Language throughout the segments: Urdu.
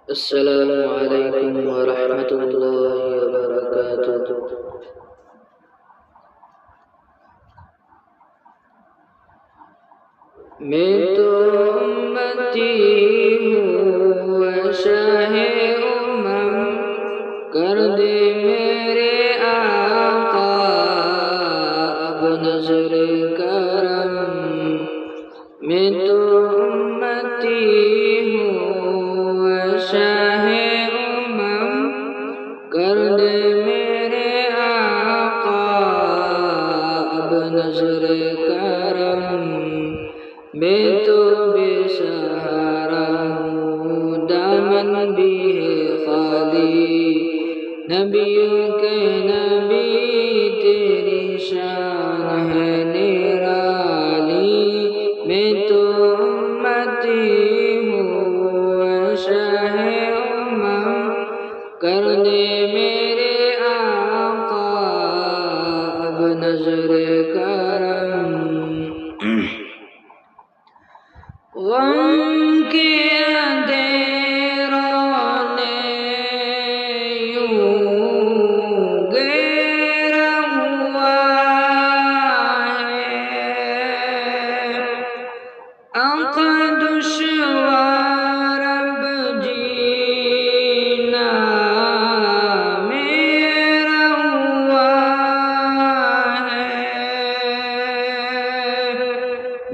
السلام علیکم ورحمۃ اللہ وبرکاتہ۔ میں تو امتی ہوں شاہ امم، کر دے میرے آقا اب نظر کرم۔ میں تو امتی ہوں شاہ امم، کر دے میرے آقا اب نظر کرم۔ میں تو بے سہارا ہوں، دامن بھی ہے خالی، نبیوں کے نبی تیری شان ہے نرالی۔ میں تو امتی ہوں شاہ امم، کر دے میرے آقا اب نظر کرم۔ غم کے اندھیروں نے یوں گھیرا ہوا ہے، آقا دشوار اب جینا میرا ہوا ہے۔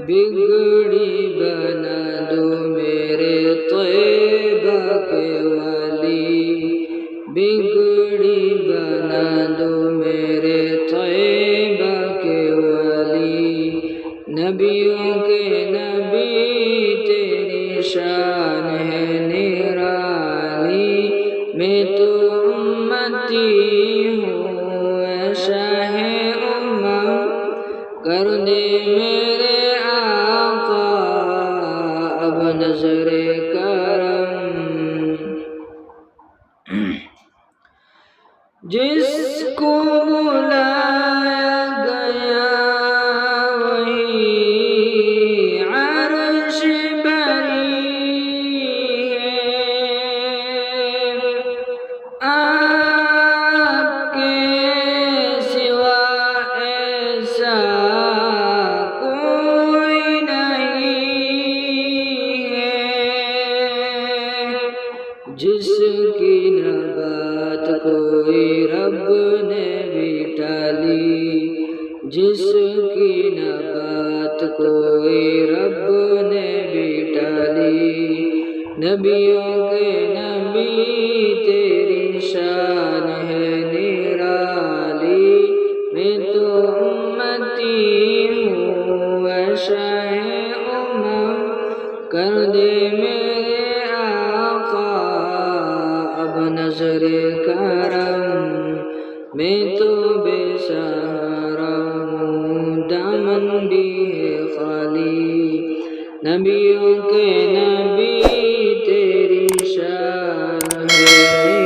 بگڑی بنا دو میرے طیبہ کے ولی، بگڑی بنا دو میرے طیبہ کے ولی، نبیوں کے نبی تیری شان ہے نرالی۔ میں تو امتی ہوں شاہ امم، کر دے میرے آقا اب نظر کرم۔ جس کو بلایا گیا وہی عرش بری ہے، آپ کے سوا ایسا کوئی نہیں ہے، جس کی نہ بات کوئی رب نے بھی ٹالی، جس کی نہ بات کوئی رب نے بھی ٹالی، نبیوں کے نبی تیری شان ہے نرالی۔ میں تو امتی ہوں شاہ امم، کر دے میرے آقا اب نظر کرم۔ میں تو بے سہارا ہوں، دامن بھی ہے خالی، نبیوں کے نبی تیری شان ہے۔